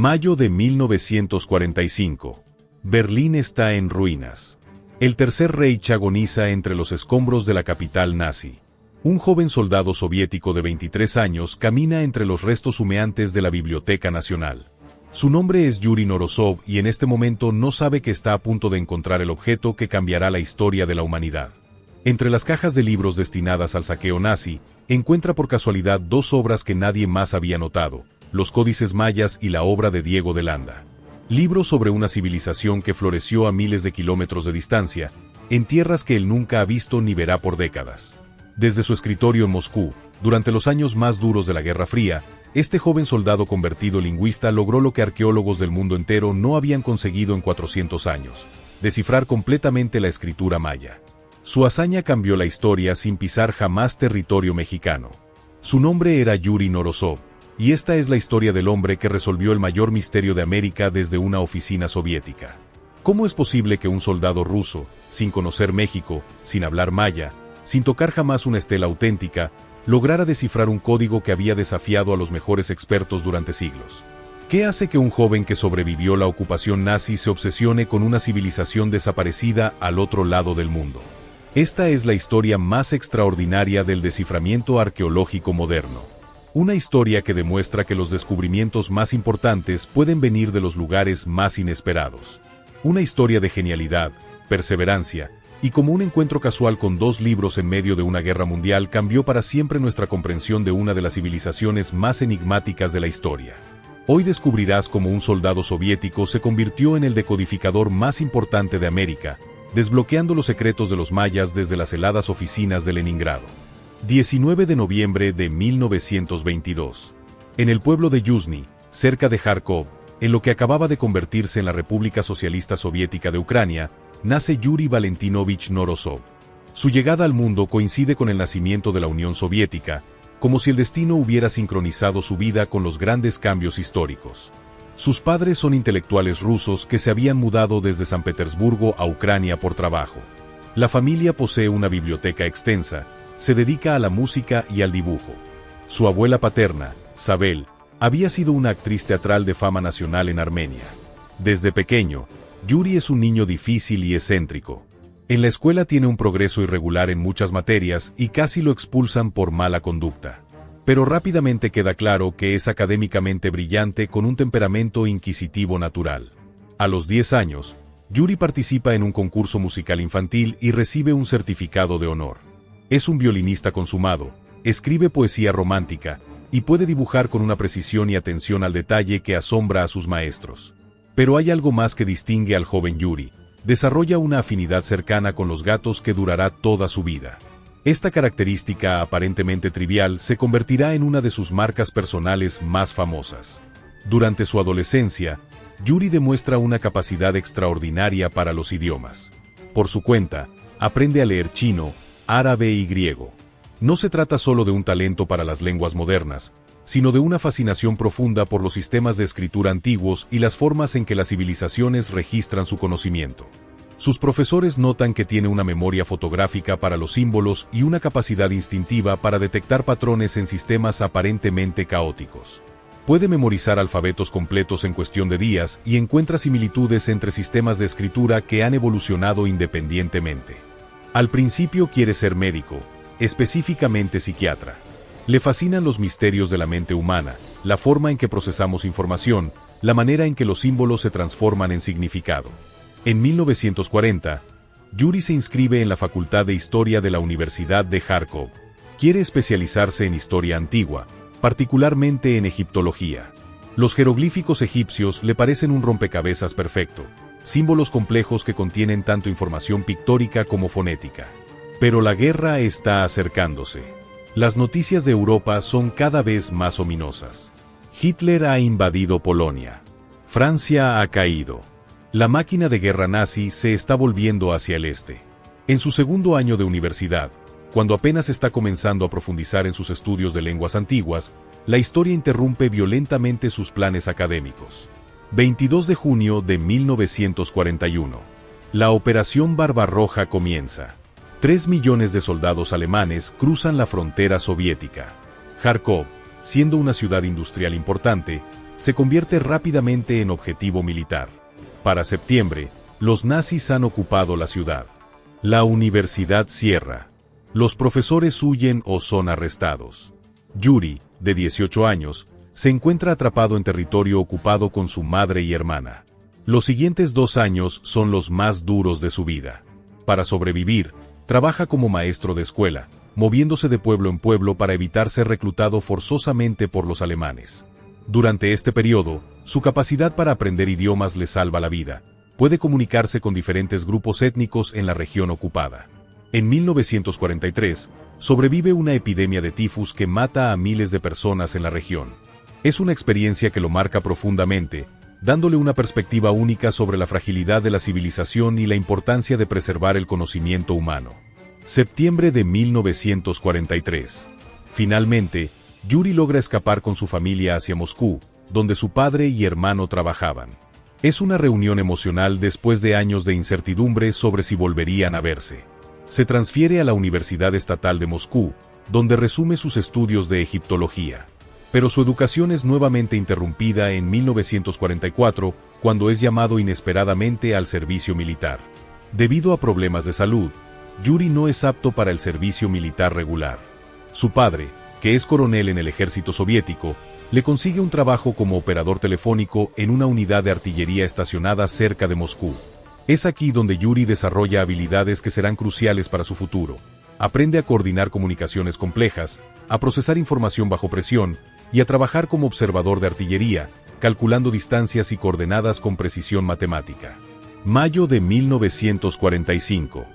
Mayo de 1945. Berlín está en ruinas. El tercer Reich agoniza entre los escombros de la capital nazi. Un joven soldado soviético de 23 años camina entre los restos humeantes de la Biblioteca Nacional. Su nombre es Yuri Norosov y en este momento no sabe que está a punto de encontrar el objeto que cambiará la historia de la humanidad. Entre las cajas de libros destinadas al saqueo nazi, encuentra por casualidad dos obras que nadie más había notado: Los Códices Mayas y la obra de Diego de Landa. Libros sobre una civilización que floreció a miles de kilómetros de distancia, en tierras que él nunca ha visto ni verá por décadas. Desde su escritorio en Moscú, durante los años más duros de la Guerra Fría, este joven soldado convertido lingüista logró lo que arqueólogos del mundo entero no habían conseguido en 400 años: descifrar completamente la escritura maya. Su hazaña cambió la historia sin pisar jamás territorio mexicano. Su nombre era Yuri Norosov, y esta es la historia del hombre que resolvió el mayor misterio de América desde una oficina soviética. ¿Cómo es posible que un soldado ruso, sin conocer México, sin hablar maya, sin tocar jamás una estela auténtica, lograra descifrar un código que había desafiado a los mejores expertos durante siglos? ¿Qué hace que un joven que sobrevivió la ocupación nazi se obsesione con una civilización desaparecida al otro lado del mundo? Esta es la historia más extraordinaria del desciframiento arqueológico moderno. Una historia que demuestra que los descubrimientos más importantes pueden venir de los lugares más inesperados. Una historia de genialidad, perseverancia, y como un encuentro casual con dos libros en medio de una guerra mundial cambió para siempre nuestra comprensión de una de las civilizaciones más enigmáticas de la historia. Hoy descubrirás cómo un soldado soviético se convirtió en el decodificador más importante de América, desbloqueando los secretos de los mayas desde las heladas oficinas de Leningrado. 19 de noviembre de 1922. En el pueblo de Yuzhny, cerca de Kharkov, en lo que acababa de convertirse en la República Socialista Soviética de Ucrania, nace Yuri Valentinovich Norosov. Su llegada al mundo coincide con el nacimiento de la Unión Soviética, como si el destino hubiera sincronizado su vida con los grandes cambios históricos. Sus padres son intelectuales rusos que se habían mudado desde San Petersburgo a Ucrania por trabajo. La familia posee una biblioteca extensa, se dedica a la música y al dibujo. Su abuela paterna, Sabel, había sido una actriz teatral de fama nacional en Armenia. Desde pequeño, Yuri es un niño difícil y excéntrico. En la escuela tiene un progreso irregular en muchas materias y casi lo expulsan por mala conducta. Pero rápidamente queda claro que es académicamente brillante con un temperamento inquisitivo natural. A los 10 años, Yuri participa en un concurso musical infantil y recibe un certificado de honor. Es un violinista consumado, escribe poesía romántica, y puede dibujar con una precisión y atención al detalle que asombra a sus maestros. Pero hay algo más que distingue al joven Yuri: desarrolla una afinidad cercana con los gatos que durará toda su vida. Esta característica aparentemente trivial se convertirá en una de sus marcas personales más famosas. Durante su adolescencia, Yuri demuestra una capacidad extraordinaria para los idiomas. Por su cuenta, aprende a leer chino, árabe y griego. No se trata solo de un talento para las lenguas modernas, sino de una fascinación profunda por los sistemas de escritura antiguos y las formas en que las civilizaciones registran su conocimiento. Sus profesores notan que tiene una memoria fotográfica para los símbolos y una capacidad instintiva para detectar patrones en sistemas aparentemente caóticos. Puede memorizar alfabetos completos en cuestión de días y encuentra similitudes entre sistemas de escritura que han evolucionado independientemente. Al principio quiere ser médico, específicamente psiquiatra. Le fascinan los misterios de la mente humana, la forma en que procesamos información, la manera en que los símbolos se transforman en significado. En 1940, Yuri se inscribe en la Facultad de Historia de la Universidad de Kharkov. Quiere especializarse en historia antigua, particularmente en egiptología. Los jeroglíficos egipcios le parecen un rompecabezas perfecto, símbolos complejos que contienen tanto información pictórica como fonética. Pero la guerra está acercándose. Las noticias de Europa son cada vez más ominosas. Hitler ha invadido Polonia. Francia ha caído. La máquina de guerra nazi se está volviendo hacia el este. En su segundo año de universidad, cuando apenas está comenzando a profundizar en sus estudios de lenguas antiguas, la historia interrumpe violentamente sus planes académicos. 22 de junio de 1941. La Operación Barbarroja comienza. 3 millones de soldados alemanes cruzan la frontera soviética. Kharkov, siendo una ciudad industrial importante, se convierte rápidamente en objetivo militar. Para septiembre, los nazis han ocupado la ciudad. La universidad cierra. Los profesores huyen o son arrestados. Yuri, de 18 años, se encuentra atrapado en territorio ocupado con su madre y hermana. Los siguientes 2 años son los más duros de su vida. Para sobrevivir, trabaja como maestro de escuela, moviéndose de pueblo en pueblo para evitar ser reclutado forzosamente por los alemanes. Durante este periodo, su capacidad para aprender idiomas le salva la vida. Puede comunicarse con diferentes grupos étnicos en la región ocupada. En 1943, sobrevive una epidemia de tifus que mata a miles de personas en la región. Es una experiencia que lo marca profundamente, dándole una perspectiva única sobre la fragilidad de la civilización y la importancia de preservar el conocimiento humano. Septiembre de 1943. Finalmente, Yuri logra escapar con su familia hacia Moscú, donde su padre y hermano trabajaban. Es una reunión emocional después de años de incertidumbre sobre si volverían a verse. Se transfiere a la Universidad Estatal de Moscú, donde resume sus estudios de egiptología. Pero su educación es nuevamente interrumpida en 1944, cuando es llamado inesperadamente al servicio militar. Debido a problemas de salud, Yuri no es apto para el servicio militar regular. Su padre, que es coronel en el ejército soviético, le consigue un trabajo como operador telefónico en una unidad de artillería estacionada cerca de Moscú. Es aquí donde Yuri desarrolla habilidades que serán cruciales para su futuro. Aprende a coordinar comunicaciones complejas, a procesar información bajo presión y a trabajar como observador de artillería, calculando distancias y coordenadas con precisión matemática. Mayo de 1945.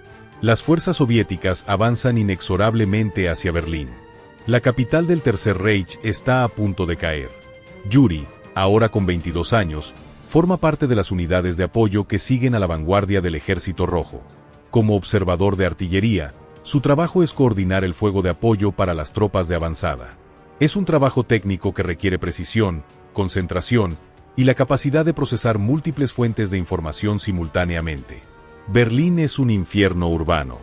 Las fuerzas soviéticas avanzan inexorablemente hacia Berlín. La capital del Tercer Reich está a punto de caer. Yuri, ahora con 22 años, forma parte de las unidades de apoyo que siguen a la vanguardia del Ejército Rojo. Como observador de artillería, su trabajo es coordinar el fuego de apoyo para las tropas de avanzada. Es un trabajo técnico que requiere precisión, concentración y la capacidad de procesar múltiples fuentes de información simultáneamente. Berlín es un infierno urbano.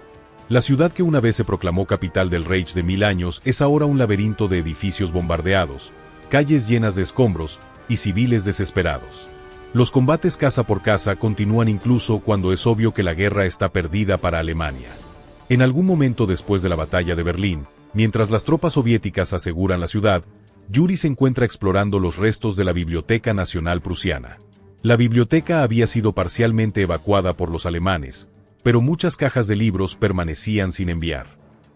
La ciudad que una vez se proclamó capital del Reich de 1000 años es ahora un laberinto de edificios bombardeados, calles llenas de escombros y civiles desesperados. Los combates casa por casa continúan incluso cuando es obvio que la guerra está perdida para Alemania. En algún momento después de la batalla de Berlín, mientras las tropas soviéticas aseguran la ciudad, Yuri se encuentra explorando los restos de la Biblioteca Nacional Prusiana. La biblioteca había sido parcialmente evacuada por los alemanes, pero muchas cajas de libros permanecían sin enviar.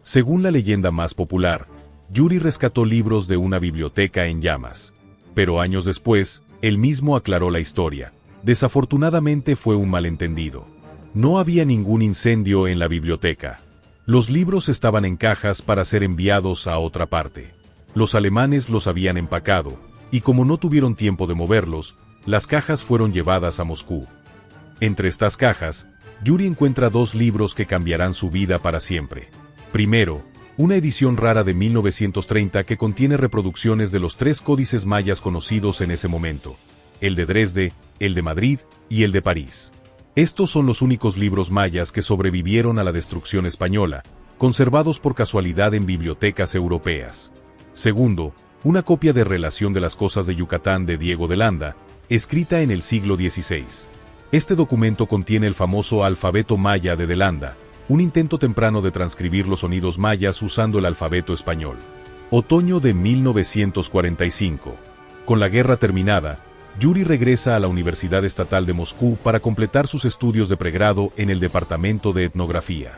Según la leyenda más popular, Yuri rescató libros de una biblioteca en llamas. Pero años después, él mismo aclaró la historia. Desafortunadamente fue un malentendido. No había ningún incendio en la biblioteca. Los libros estaban en cajas para ser enviados a otra parte. Los alemanes los habían empacado, y como no tuvieron tiempo de moverlos, las cajas fueron llevadas a Moscú. Entre estas cajas, Yuri encuentra 2 libros que cambiarán su vida para siempre. Primero, una edición rara de 1930 que contiene reproducciones de los 3 códices mayas conocidos en ese momento: el de Dresde, el de Madrid y el de París. Estos son los únicos libros mayas que sobrevivieron a la destrucción española, conservados por casualidad en bibliotecas europeas. Segundo, una copia de Relación de las Cosas de Yucatán de Diego de Landa, escrita en el siglo XVI. Este documento contiene el famoso alfabeto maya de Landa, un intento temprano de transcribir los sonidos mayas usando el alfabeto español. Otoño de 1945. Con la guerra terminada, Yuri regresa a la Universidad Estatal de Moscú para completar sus estudios de pregrado en el departamento de etnografía.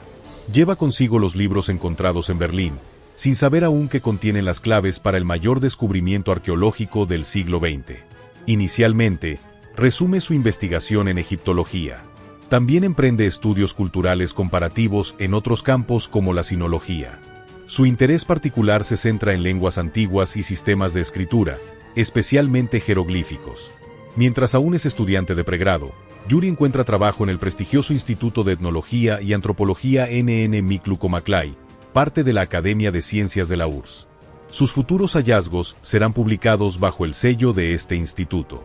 Lleva consigo los libros encontrados en Berlín, sin saber aún que contienen las claves para el mayor descubrimiento arqueológico del siglo XX. Inicialmente, resume su investigación en egiptología. También emprende estudios culturales comparativos en otros campos como la sinología. Su interés particular se centra en lenguas antiguas y sistemas de escritura, especialmente jeroglíficos. Mientras aún es estudiante de pregrado, Yuri encuentra trabajo en el prestigioso Instituto de Etnología y Antropología NN Mikluko-Maklay, parte de la Academia de Ciencias de la URSS. Sus futuros hallazgos serán publicados bajo el sello de este instituto.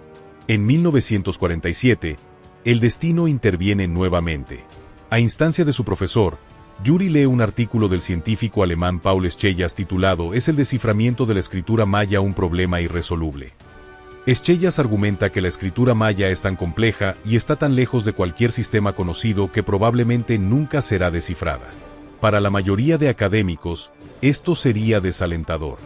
En 1947, el destino interviene nuevamente. A instancia de su profesor, Yuri lee un artículo del científico alemán Paul Scheyas titulado «¿Es el desciframiento de la escritura maya un problema irresoluble?». Eschellas argumenta que la escritura maya es tan compleja y está tan lejos de cualquier sistema conocido que probablemente nunca será descifrada. Para la mayoría de académicos, esto sería desalentador.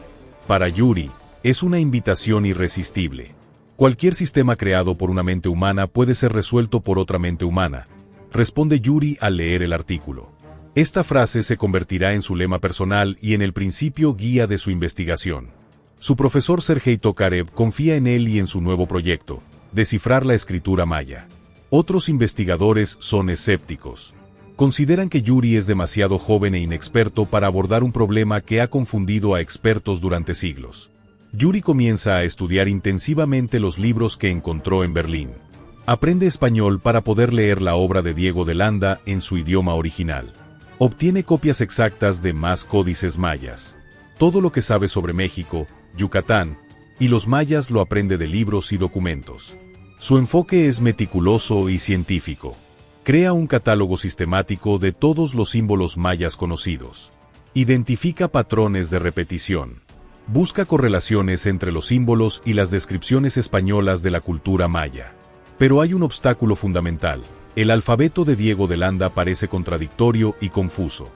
Para Yuri, es una invitación irresistible. Cualquier sistema creado por una mente humana puede ser resuelto por otra mente humana, responde Yuri al leer el artículo. Esta frase se convertirá en su lema personal y en el principio guía de su investigación. Su profesor Sergei Tokarev confía en él y en su nuevo proyecto, descifrar la escritura maya. Otros investigadores son escépticos. Consideran que Yuri es demasiado joven e inexperto para abordar un problema que ha confundido a expertos durante siglos. Yuri comienza a estudiar intensivamente los libros que encontró en Berlín. Aprende español para poder leer la obra de Diego de Landa en su idioma original. Obtiene copias exactas de más códices mayas. Todo lo que sabe sobre México, Yucatán y los mayas lo aprende de libros y documentos. Su enfoque es meticuloso y científico. Crea un catálogo sistemático de todos los símbolos mayas conocidos. Identifica patrones de repetición. Busca correlaciones entre los símbolos y las descripciones españolas de la cultura maya. Pero hay un obstáculo fundamental. El alfabeto de Diego de Landa parece contradictorio y confuso.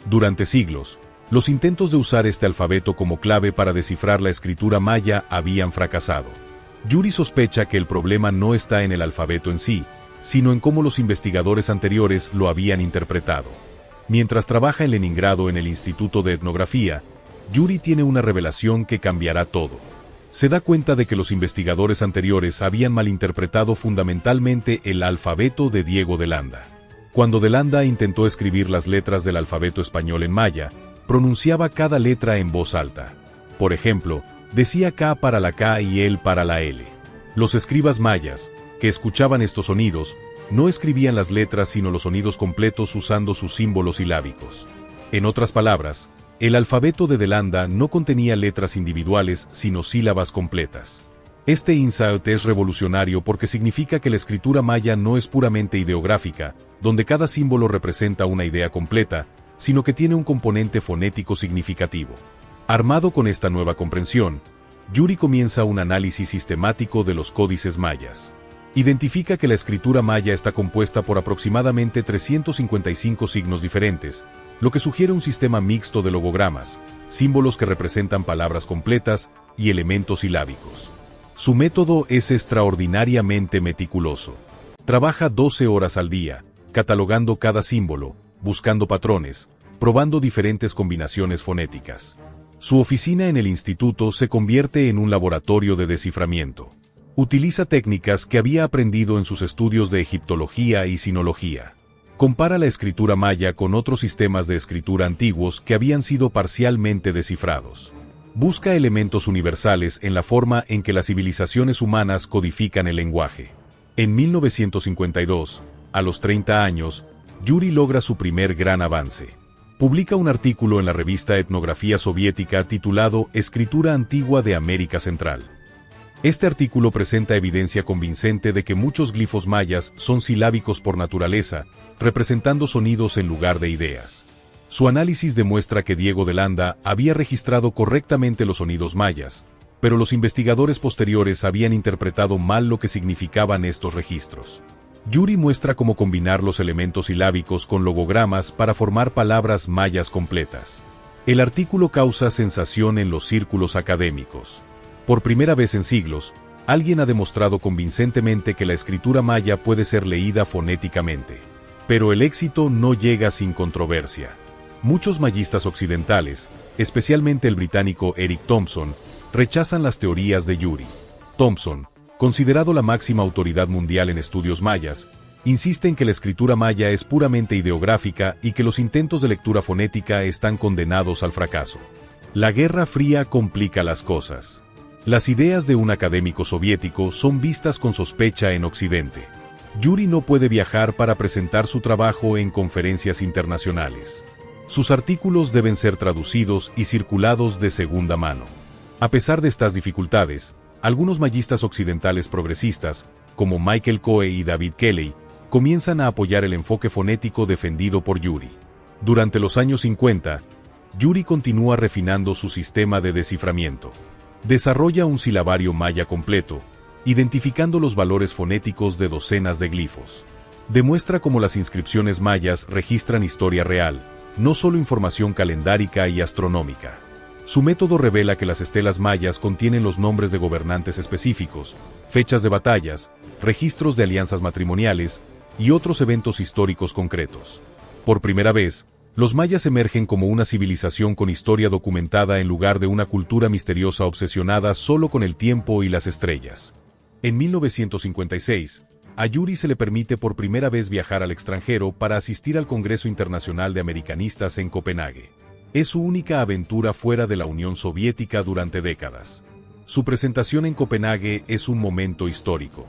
Durante siglos, los intentos de usar este alfabeto como clave para descifrar la escritura maya habían fracasado. Yuri sospecha que el problema no está en el alfabeto en sí, sino en cómo los investigadores anteriores lo habían interpretado. Mientras trabaja en Leningrado en el Instituto de Etnografía, Yuri tiene una revelación que cambiará todo. Se da cuenta de que los investigadores anteriores habían malinterpretado fundamentalmente el alfabeto de Diego de Landa. Cuando de Landa intentó escribir las letras del alfabeto español en maya, pronunciaba cada letra en voz alta. Por ejemplo, decía K para la K y L para la L. Los escribas mayas, que escuchaban estos sonidos, no escribían las letras sino los sonidos completos usando sus símbolos silábicos. En otras palabras, el alfabeto de Landa no contenía letras individuales sino sílabas completas. Este insight es revolucionario porque significa que la escritura maya no es puramente ideográfica, donde cada símbolo representa una idea completa, sino que tiene un componente fonético significativo. Armado con esta nueva comprensión, Yuri comienza un análisis sistemático de los códices mayas. Identifica que la escritura maya está compuesta por aproximadamente 355 signos diferentes, lo que sugiere un sistema mixto de logogramas, símbolos que representan palabras completas y elementos silábicos. Su método es extraordinariamente meticuloso. Trabaja 12 horas al día, catalogando cada símbolo, buscando patrones, probando diferentes combinaciones fonéticas. Su oficina en el instituto se convierte en un laboratorio de desciframiento. Utiliza técnicas que había aprendido en sus estudios de egiptología y sinología. Compara la escritura maya con otros sistemas de escritura antiguos que habían sido parcialmente descifrados. Busca elementos universales en la forma en que las civilizaciones humanas codifican el lenguaje. En 1952, a los 30 años, Yuri logra su primer gran avance. Publica un artículo en la revista Etnografía Soviética titulado Escritura Antigua de América Central. Este artículo presenta evidencia convincente de que muchos glifos mayas son silábicos por naturaleza, representando sonidos en lugar de ideas. Su análisis demuestra que Diego de Landa había registrado correctamente los sonidos mayas, pero los investigadores posteriores habían interpretado mal lo que significaban estos registros. Yuri muestra cómo combinar los elementos silábicos con logogramas para formar palabras mayas completas. El artículo causa sensación en los círculos académicos. Por primera vez en siglos, alguien ha demostrado convincentemente que la escritura maya puede ser leída fonéticamente. Pero el éxito no llega sin controversia. Muchos mayistas occidentales, especialmente el británico Eric Thompson, rechazan las teorías de Yuri. Thompson, considerado la máxima autoridad mundial en estudios mayas, insiste en que la escritura maya es puramente ideográfica y que los intentos de lectura fonética están condenados al fracaso. La Guerra Fría complica las cosas. Las ideas de un académico soviético son vistas con sospecha en Occidente. Yuri no puede viajar para presentar su trabajo en conferencias internacionales. Sus artículos deben ser traducidos y circulados de segunda mano. A pesar de estas dificultades, algunos mayistas occidentales progresistas, como Michael Coe y David Kelley, comienzan a apoyar el enfoque fonético defendido por Yuri. Durante los años 50, Yuri continúa refinando su sistema de desciframiento. Desarrolla un silabario maya completo, identificando los valores fonéticos de docenas de glifos. Demuestra cómo las inscripciones mayas registran historia real, no solo información calendárica y astronómica. Su método revela que las estelas mayas contienen los nombres de gobernantes específicos, fechas de batallas, registros de alianzas matrimoniales y otros eventos históricos concretos. Por primera vez, los mayas emergen como una civilización con historia documentada en lugar de una cultura misteriosa obsesionada solo con el tiempo y las estrellas. En 1956, a Yuri se le permite por primera vez viajar al extranjero para asistir al Congreso Internacional de Americanistas en Copenhague. Es su única aventura fuera de la Unión Soviética durante décadas. Su presentación en Copenhague es un momento histórico.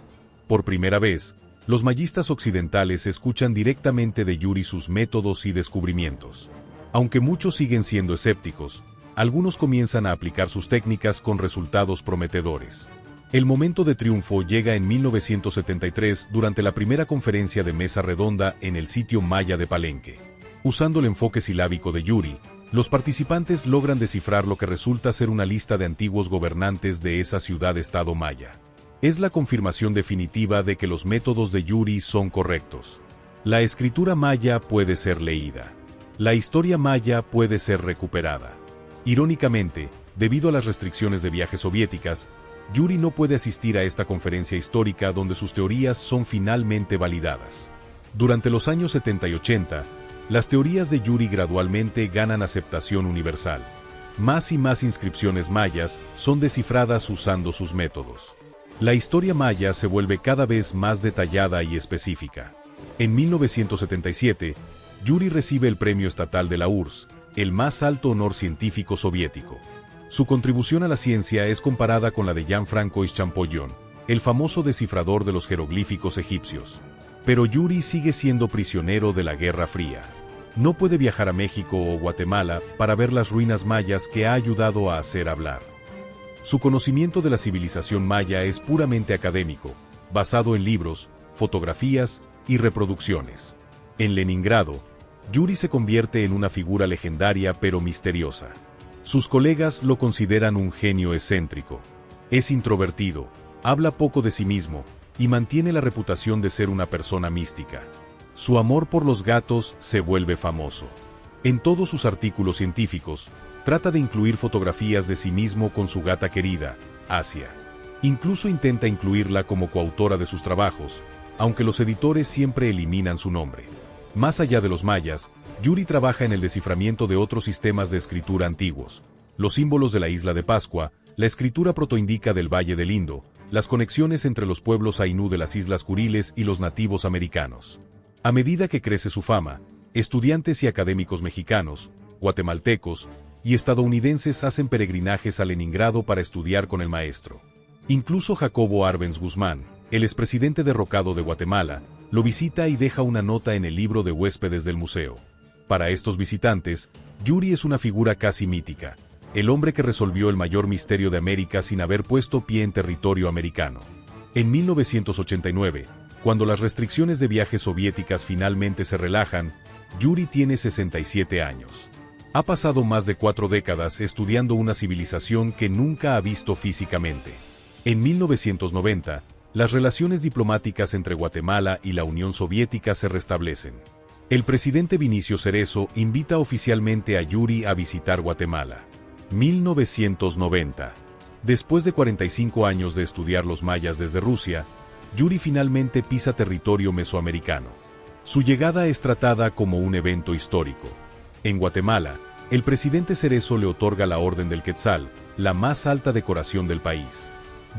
Por primera vez, los mayistas occidentales escuchan directamente de Yuri sus métodos y descubrimientos. Aunque muchos siguen siendo escépticos, algunos comienzan a aplicar sus técnicas con resultados prometedores. El momento de triunfo llega en 1973 durante la primera conferencia de mesa redonda en el sitio maya de Palenque. Usando el enfoque silábico de Yuri, los participantes logran descifrar lo que resulta ser una lista de antiguos gobernantes de esa ciudad-estado maya. Es la confirmación definitiva de que los métodos de Yuri son correctos. La escritura maya puede ser leída. La historia maya puede ser recuperada. Irónicamente, debido a las restricciones de viajes soviéticas, Yuri no puede asistir a esta conferencia histórica donde sus teorías son finalmente validadas. Durante los años 70 y 80, las teorías de Yuri gradualmente ganan aceptación universal. Más y más inscripciones mayas son descifradas usando sus métodos. La historia maya se vuelve cada vez más detallada y específica. En 1977, Yuri recibe el Premio Estatal de la URSS, el más alto honor científico soviético. Su contribución a la ciencia es comparada con la de Gianfranco Champollion, el famoso descifrador de los jeroglíficos egipcios. Pero Yuri sigue siendo prisionero de la Guerra Fría. No puede viajar a México o Guatemala para ver las ruinas mayas que ha ayudado a hacer hablar. Su conocimiento de la civilización maya es puramente académico, basado en libros, fotografías y reproducciones. En Leningrado, Yuri se convierte en una figura legendaria pero misteriosa. Sus colegas lo consideran un genio excéntrico. Es introvertido, habla poco de sí mismo y mantiene la reputación de ser una persona mística. Su amor por los gatos se vuelve famoso. En todos sus artículos científicos, trata de incluir fotografías de sí mismo con su gata querida, Asia. Incluso intenta incluirla como coautora de sus trabajos, aunque los editores siempre eliminan su nombre. Más allá de los mayas, Yuri trabaja en el desciframiento de otros sistemas de escritura antiguos, los símbolos de la isla de Pascua, la escritura protoindica del Valle del Indo, las conexiones entre los pueblos ainú de las Islas Kuriles y los nativos americanos. A medida que crece su fama, estudiantes y académicos mexicanos, guatemaltecos y estadounidenses hacen peregrinajes a Leningrado para estudiar con el maestro. Incluso Jacobo Arbenz Guzmán, el expresidente derrocado de Guatemala, lo visita y deja una nota en el libro de huéspedes del museo. Para estos visitantes, Yuri es una figura casi mítica, el hombre que resolvió el mayor misterio de América sin haber puesto pie en territorio americano. En 1989, cuando las restricciones de viajes soviéticas finalmente se relajan, Yuri tiene 67 años. Ha pasado más de 4 décadas estudiando una civilización que nunca ha visto físicamente. En 1990, las relaciones diplomáticas entre Guatemala y la Unión Soviética se restablecen. El presidente Vinicio Cerezo invita oficialmente a Yuri a visitar Guatemala. 1990. Después de 45 años de estudiar los mayas desde Rusia, Yuri finalmente pisa territorio mesoamericano. Su llegada es tratada como un evento histórico. En Guatemala, el presidente Cerezo le otorga la Orden del Quetzal, la más alta decoración del país.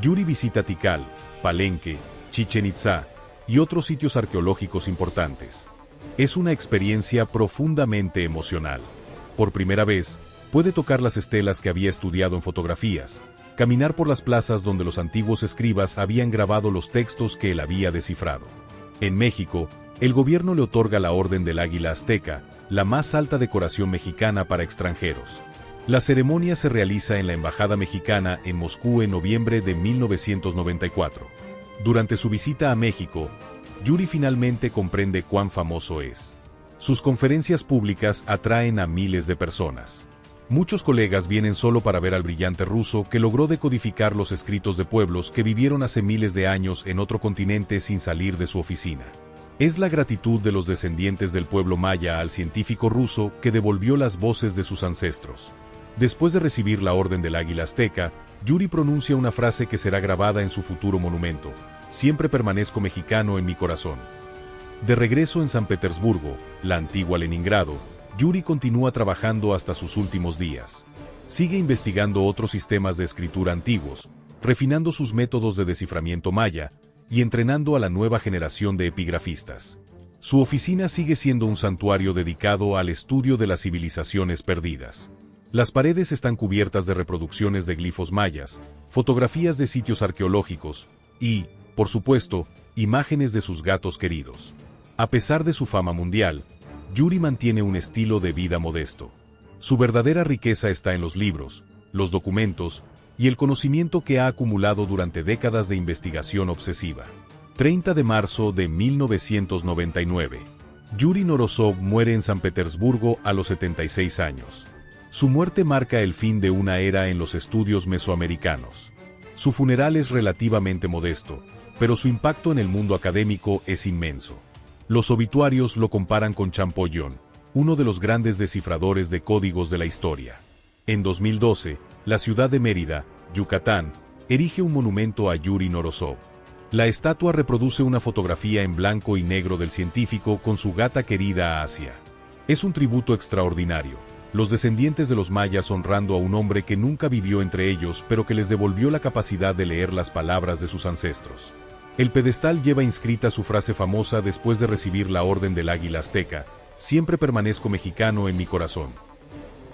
Yuri visita Tikal, Palenque, Chichén Itzá y otros sitios arqueológicos importantes. Es una experiencia profundamente emocional. Por primera vez, puede tocar las estelas que había estudiado en fotografías, caminar por las plazas donde los antiguos escribas habían grabado los textos que él había descifrado. En México, el gobierno le otorga la Orden del Águila Azteca, la más alta decoración mexicana para extranjeros. La ceremonia se realiza en la Embajada Mexicana en Moscú en noviembre de 1994. Durante su visita a México, Yuri finalmente comprende cuán famoso es. Sus conferencias públicas atraen a miles de personas. Muchos colegas vienen solo para ver al brillante ruso que logró decodificar los escritos de pueblos que vivieron hace miles de años en otro continente sin salir de su oficina. Es la gratitud de los descendientes del pueblo maya al científico ruso que devolvió las voces de sus ancestros. Después de recibir la Orden del Águila Azteca, Yuri pronuncia una frase que será grabada en su futuro monumento: siempre permanezco mexicano en mi corazón. De regreso en San Petersburgo, la antigua Leningrado, Yuri continúa trabajando hasta sus últimos días. Sigue investigando otros sistemas de escritura antiguos, refinando sus métodos de desciframiento maya y entrenando a la nueva generación de epigrafistas. Su oficina sigue siendo un santuario dedicado al estudio de las civilizaciones perdidas. Las paredes están cubiertas de reproducciones de glifos mayas, fotografías de sitios arqueológicos y, por supuesto, imágenes de sus gatos queridos. A pesar de su fama mundial, Yuri mantiene un estilo de vida modesto. Su verdadera riqueza está en los libros, los documentos y el conocimiento que ha acumulado durante décadas de investigación obsesiva. 30 de marzo de 1999. Yuri Norosov muere en San Petersburgo a los 76 años. Su muerte marca el fin de una era en los estudios mesoamericanos. Su funeral es relativamente modesto, pero su impacto en el mundo académico es inmenso. Los obituarios lo comparan con Champollion, uno de los grandes descifradores de códigos de la historia. En 2012, la ciudad de Mérida, Yucatán, erige un monumento a Yuri Norosov. La estatua reproduce una fotografía en blanco y negro del científico con su gata querida Asia. Es un tributo extraordinario, los descendientes de los mayas honrando a un hombre que nunca vivió entre ellos pero que les devolvió la capacidad de leer las palabras de sus ancestros. El pedestal lleva inscrita su frase famosa después de recibir la Orden del Águila Azteca: siempre permanezco mexicano en mi corazón.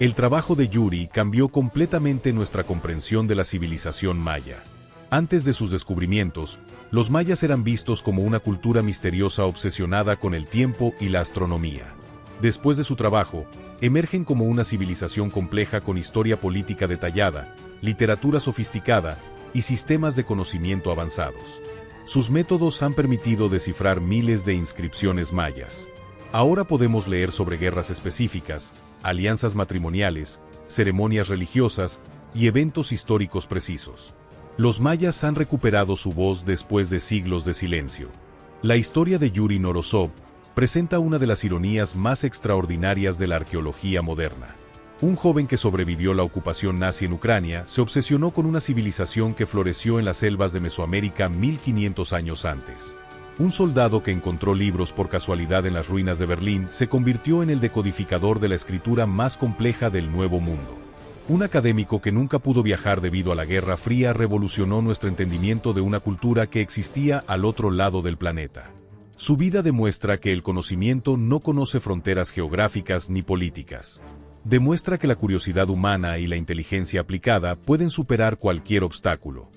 El trabajo de Yuri cambió completamente nuestra comprensión de la civilización maya. Antes de sus descubrimientos, los mayas eran vistos como una cultura misteriosa obsesionada con el tiempo y la astronomía. Después de su trabajo, emergen como una civilización compleja con historia política detallada, literatura sofisticada y sistemas de conocimiento avanzados. Sus métodos han permitido descifrar miles de inscripciones mayas. Ahora podemos leer sobre guerras específicas, alianzas matrimoniales, ceremonias religiosas y eventos históricos precisos. Los mayas han recuperado su voz después de siglos de silencio. La historia de Yuri Norosov presenta una de las ironías más extraordinarias de la arqueología moderna. Un joven que sobrevivió la ocupación nazi en Ucrania se obsesionó con una civilización que floreció en las selvas de Mesoamérica 1500 años antes. Un soldado que encontró libros por casualidad en las ruinas de Berlín se convirtió en el decodificador de la escritura más compleja del Nuevo Mundo. Un académico que nunca pudo viajar debido a la Guerra Fría revolucionó nuestro entendimiento de una cultura que existía al otro lado del planeta. Su vida demuestra que el conocimiento no conoce fronteras geográficas ni políticas. Demuestra que la curiosidad humana y la inteligencia aplicada pueden superar cualquier obstáculo.